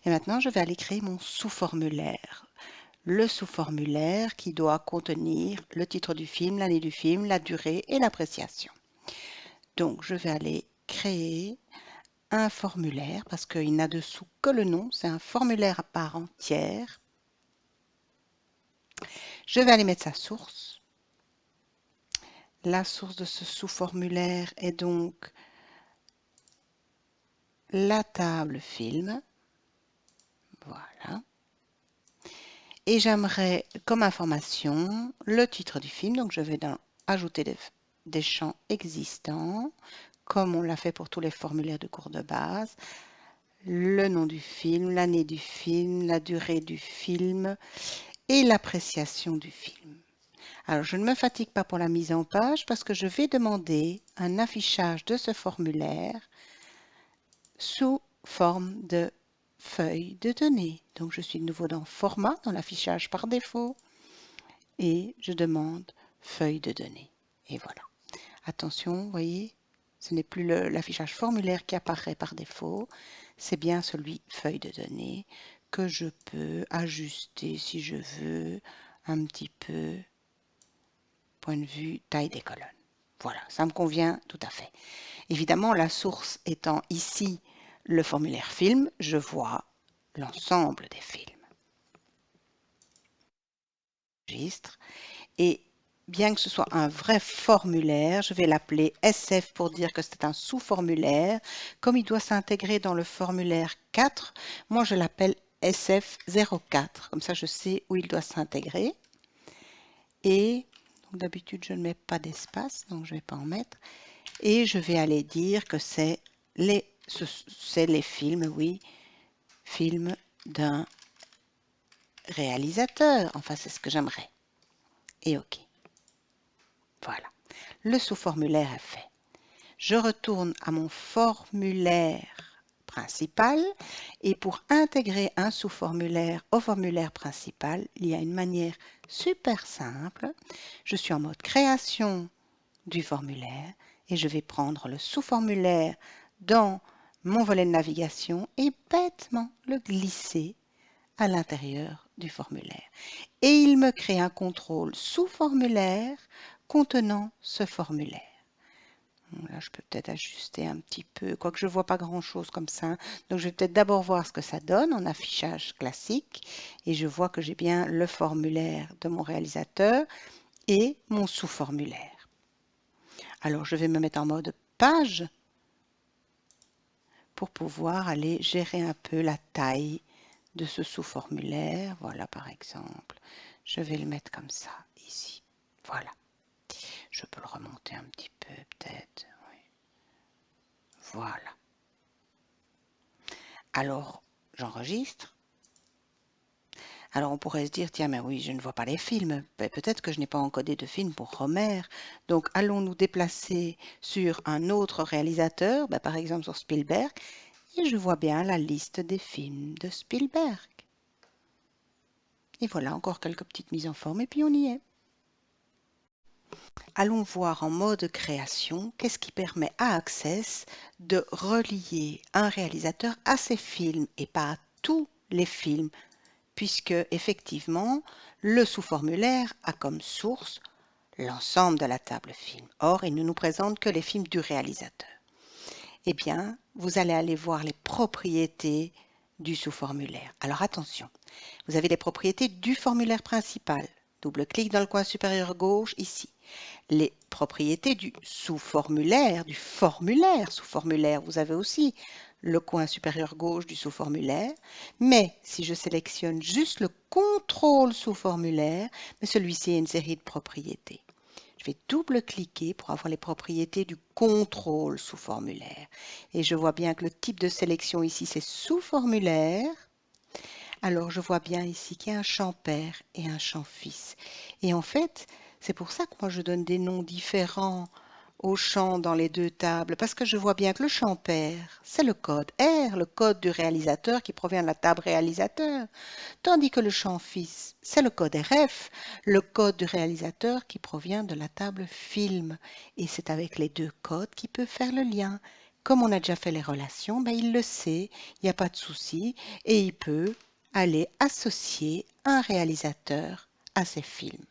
Et maintenant, je vais aller créer mon sous-formulaire. Le sous-formulaire qui doit contenir le titre du film, l'année du film, la durée et l'appréciation. Donc, je vais aller créer un formulaire parce qu'il n'a dessous que le nom. C'est un formulaire à part entière. Je vais aller mettre sa source. La source de ce sous-formulaire est donc la table film. Voilà. Et j'aimerais comme information le titre du film. Donc je vais ajouter des champs existants, comme on l'a fait pour tous les formulaires de cours de base. Le nom du film, l'année du film, la durée du film et l'appréciation du film. Alors, je ne me fatigue pas pour la mise en page parce que je vais demander un affichage de ce formulaire sous forme de feuille de données. Donc, je suis de nouveau dans Format, dans l'affichage par défaut, et je demande feuille de données. Et voilà. Attention, vous voyez, ce n'est plus l'affichage formulaire qui apparaît par défaut, c'est bien celui feuille de données que je peux ajuster si je veux un petit peu point de vue taille des colonnes. Voilà, ça me convient tout à fait. Évidemment, la source étant ici le formulaire film, je vois l'ensemble des films. Et bien que ce soit un vrai formulaire, je vais l'appeler SF pour dire que c'est un sous-formulaire. Comme il doit s'intégrer dans le formulaire 4, moi je l'appelle SF04. Comme ça, je sais où il doit s'intégrer. Et d'habitude, je ne mets pas d'espace, donc je ne vais pas en mettre. Et je vais aller dire que c'est les films, oui, films d'un réalisateur. Enfin, c'est ce que j'aimerais. Et OK. Voilà. Le sous-formulaire est fait. Je retourne à mon formulaire principal et pour intégrer un sous-formulaire au formulaire principal, il y a une manière super simple. Je suis en mode création du formulaire et je vais prendre le sous-formulaire dans mon volet de navigation et bêtement le glisser à l'intérieur du formulaire. Et il me crée un contrôle sous-formulaire contenant ce formulaire. Là, je peux peut-être ajuster un petit peu, quoique je ne vois pas grand-chose comme ça. Donc, je vais peut-être d'abord voir ce que ça donne en affichage classique. Et je vois que j'ai bien le formulaire de mon réalisateur et mon sous-formulaire. Alors, je vais me mettre en mode page pour pouvoir aller gérer un peu la taille de ce sous-formulaire. Voilà, par exemple. Je vais le mettre comme ça, ici. Voilà. Je peux le remonter un petit peu, peut-être. Oui. Voilà. Alors, j'enregistre. Alors, on pourrait se dire, tiens, mais oui, je ne vois pas les films. Peut-être que je n'ai pas encodé de film pour Romer. Donc, allons nous déplacer sur un autre réalisateur, par exemple sur Spielberg, et je vois bien la liste des films de Spielberg. Et voilà, encore quelques petites mises en forme, et puis on y est. Allons voir en mode création, qu'est-ce qui permet à Access de relier un réalisateur à ses films et pas à tous les films, puisque effectivement, le sous-formulaire a comme source l'ensemble de la table film. Or, il ne nous présente que les films du réalisateur. Eh bien, vous allez aller voir les propriétés du sous-formulaire. Alors attention, vous avez les propriétés du formulaire principal. Double-clic dans le coin supérieur gauche, ici. Les propriétés du sous-formulaire, du formulaire sous-formulaire, vous avez aussi le coin supérieur gauche du sous-formulaire. Mais si je sélectionne juste le contrôle sous-formulaire, celui-ci a une série de propriétés. Je vais double-cliquer pour avoir les propriétés du contrôle sous-formulaire. Et je vois bien que le type de sélection ici, c'est sous-formulaire. Alors, je vois bien ici qu'il y a un champ père et un champ fils. Et en fait, c'est pour ça que moi, je donne des noms différents aux champs dans les deux tables, parce que je vois bien que le champ père, c'est le code R, le code du réalisateur qui provient de la table réalisateur, tandis que le champ fils, c'est le code RF, le code du réalisateur qui provient de la table film. Et c'est avec les deux codes qu'il peut faire le lien. comme on a déjà fait les relations, ben, il le sait, il n'y a pas de souci, et il peut aller associer un réalisateur à ses films.